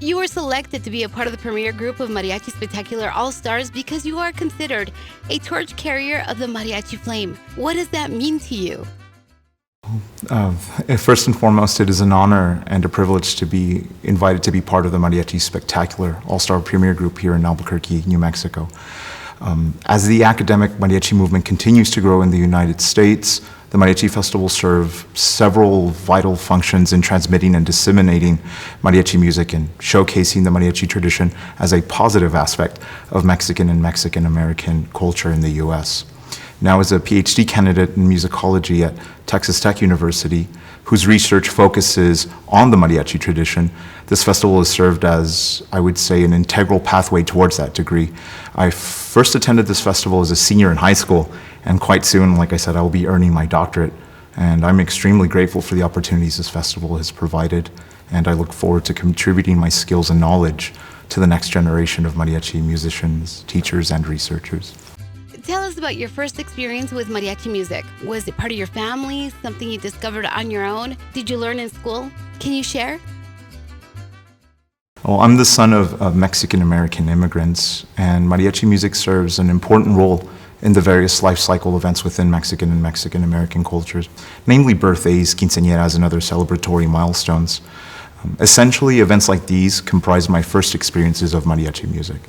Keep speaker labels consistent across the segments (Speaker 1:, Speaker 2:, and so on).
Speaker 1: You were selected to be a part of the premier group of Mariachi Spectacular All-Stars because you are considered a torch carrier of the mariachi flame. What does that mean to you?
Speaker 2: First and foremost, it is an honor and a privilege to be invited to be part of the Mariachi Spectacular All-Star Premier Group here in Albuquerque, New Mexico. As the academic mariachi movement continues to grow in the United States, the Mariachi Festival serves several vital functions in transmitting and disseminating mariachi music and showcasing the mariachi tradition as a positive aspect of Mexican and Mexican-American culture in the U.S. Now, as a PhD candidate in musicology at Texas Tech University, whose research focuses on the mariachi tradition, this festival has served as, I would say, an integral pathway towards that degree. I first attended this festival as a senior in high school, and quite soon, like I said, I will be earning my doctorate. And I'm extremely grateful for the opportunities this festival has provided, and I look forward to contributing my skills and knowledge to the next generation of mariachi musicians, teachers, and researchers.
Speaker 1: Tell us about your first experience with mariachi music. Was it part of your family, something you discovered on your own? Did you learn in school? Can you share?
Speaker 2: Well, I'm the son of Mexican-American immigrants, and mariachi music serves an important role in the various life cycle events within Mexican and Mexican-American cultures, namely birthdays, quinceañeras, and other celebratory milestones. Essentially, events like these comprise my first experiences of mariachi music.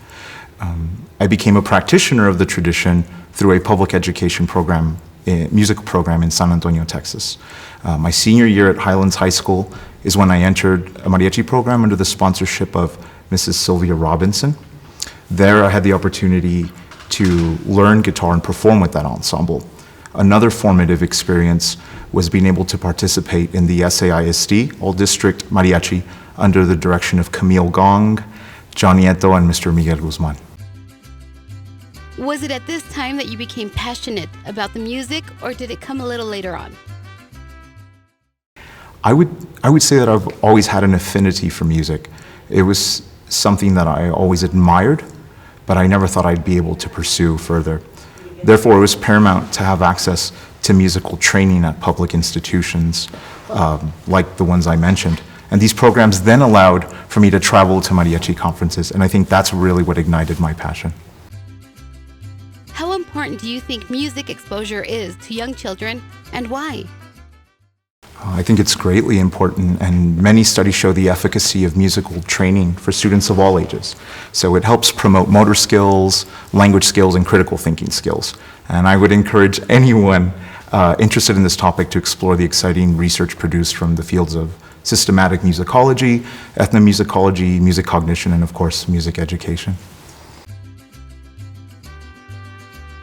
Speaker 2: I became a practitioner of the tradition through a public education program, music program in San Antonio, Texas. My senior year at Highlands High School is when I entered a mariachi program under the sponsorship of Mrs. Sylvia Robinson. There I had the opportunity to learn guitar and perform with that ensemble. Another formative experience was being able to participate in the SAISD, All District Mariachi, under the direction of Camille Gong, John Nieto, and Mr. Miguel Guzman.
Speaker 1: Was it at this time that you became passionate about the music, or did it come a little later on?
Speaker 2: I would say that I've always had an affinity for music. It was something that I always admired, but I never thought I'd be able to pursue further. Therefore, it was paramount to have access to musical training at public institutions like the ones I mentioned. And these programs then allowed for me to travel to mariachi conferences, and I think that's really what ignited my passion.
Speaker 1: How important do you think music exposure is to young children, and why?
Speaker 2: I think it's greatly important, and many studies show the efficacy of musical training for students of all ages. So it helps promote motor skills, language skills, and critical thinking skills. And I would encourage anyone interested in this topic to explore the exciting research produced from the fields of systematic musicology, ethnomusicology, music cognition, and of course, music education.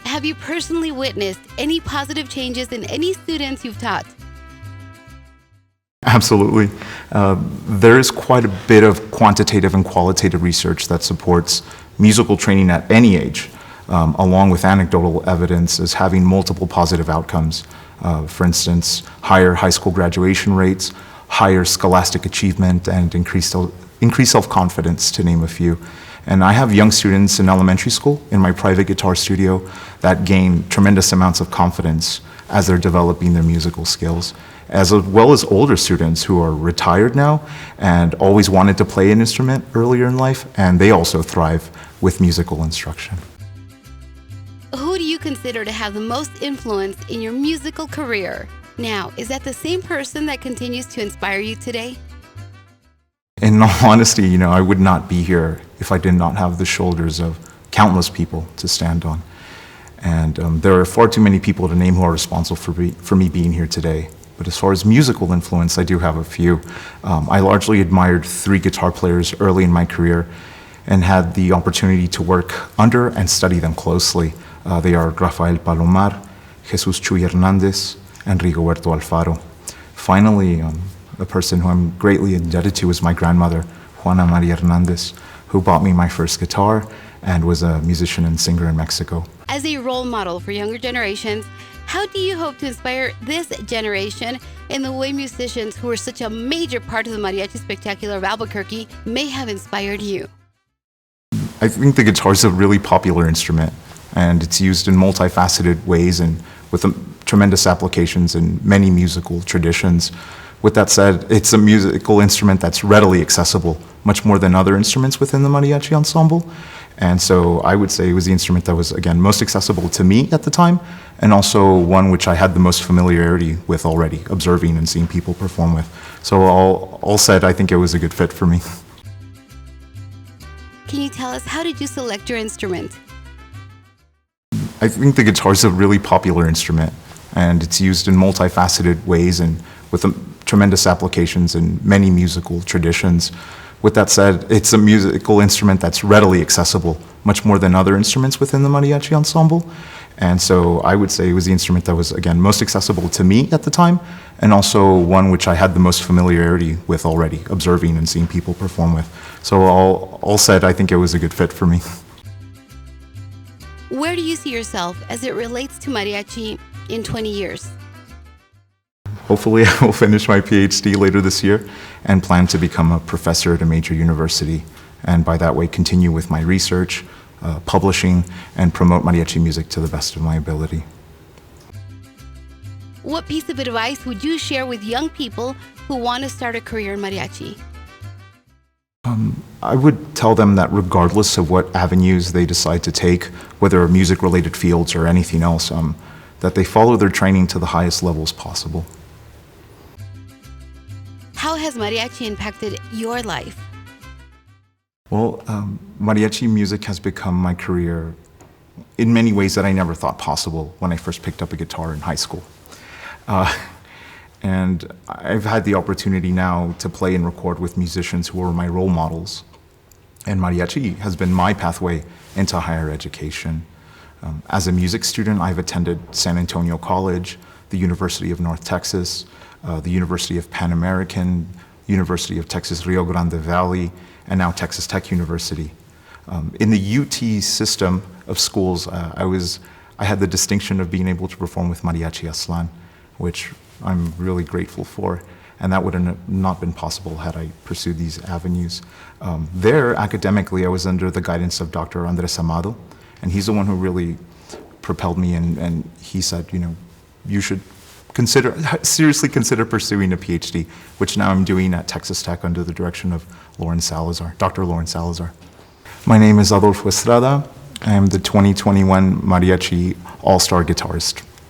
Speaker 1: Have you personally witnessed any positive changes in any students you've taught?
Speaker 2: Absolutely. There is quite a bit of quantitative and qualitative research that supports musical training at any age, along with anecdotal evidence as having multiple positive outcomes. For instance, higher high school graduation rates, higher scholastic achievement, and increased self-confidence, to name a few. And I have young students in elementary school in my private guitar studio that gain tremendous amounts of confidence as they're developing their musical skills, as well as older students who are retired now and always wanted to play an instrument earlier in life, and they also thrive with musical instruction.
Speaker 1: Who do you consider to have the most influence in your musical career? Now, is that the same person that continues to inspire you today?
Speaker 2: In all honesty, I would not be here if I did not have the shoulders of countless people to stand on. And there are far too many people to name who are responsible for me being here today. But as far as musical influence, I do have a few. I largely admired 3 guitar players early in my career and had the opportunity to work under and study them closely. They are Rafael Palomar, Jesus Chuy Hernandez, and Rigoberto Alfaro. Finally, a person who I'm greatly indebted to is my grandmother, Juana Maria Hernandez, who bought me my first guitar and was a musician and singer in Mexico.
Speaker 1: As a role model for younger generations, how do you hope to inspire this generation in the way musicians who are such a major part of the Mariachi Spectacular of Albuquerque may have inspired you?
Speaker 2: I think the guitar is a really popular instrument, and it's used in multifaceted ways and with tremendous applications in many musical traditions. With that said, it's a musical instrument that's readily accessible. much more than other instruments within the mariachi ensemble. And so I would say it was the instrument that was, again, most accessible to me at the time, and also one which I had the most familiarity with already, observing and seeing people perform with. So all said, I think it was a good fit for me.
Speaker 1: Can you tell us, how did you select your instrument?
Speaker 2: I think the guitar is a really popular instrument, and it's used in multifaceted ways and with tremendous applications in many musical traditions. With that said, it's a musical instrument that's readily accessible, much more than other instruments within the mariachi ensemble. And so I would say it was the instrument that was, again, most accessible to me at the time, and also one which I had the most familiarity with already, observing and seeing people perform with. So all said, I think it was a good fit for me.
Speaker 1: Where do you see yourself as it relates to mariachi in 20 years?
Speaker 2: Hopefully I will finish my PhD later this year and plan to become a professor at a major university, and by that way continue with my research, publishing, and promote mariachi music to the best of my ability.
Speaker 1: What piece of advice would you share with young people who want to start a career in mariachi?
Speaker 2: I would tell them that regardless of what avenues they decide to take, whether music-related fields or anything else, that they follow their training to the highest levels possible.
Speaker 1: How has mariachi impacted your life?
Speaker 2: Well, mariachi music has become my career in many ways that I never thought possible when I first picked up a guitar in high school. And I've had the opportunity now to play and record with musicians who are my role models. And mariachi has been my pathway into higher education. As a music student, I've attended San Antonio College, the University of North Texas, the University of Pan American, University of Texas Rio Grande Valley, and now Texas Tech University. In the UT system of schools, I had the distinction of being able to perform with Mariachi Aslan, which I'm really grateful for, and that would have not been possible had I pursued these avenues. There, academically, I was under the guidance of Dr. Andres Amado, and he's the one who really propelled me, and he said, you know, you should seriously consider pursuing a PhD, which now I'm doing at Texas Tech under the direction of Dr. Lawrence Salazar. My name is Adolfo Estrada. I am the 2021 Mariachi All-Star Guitarist.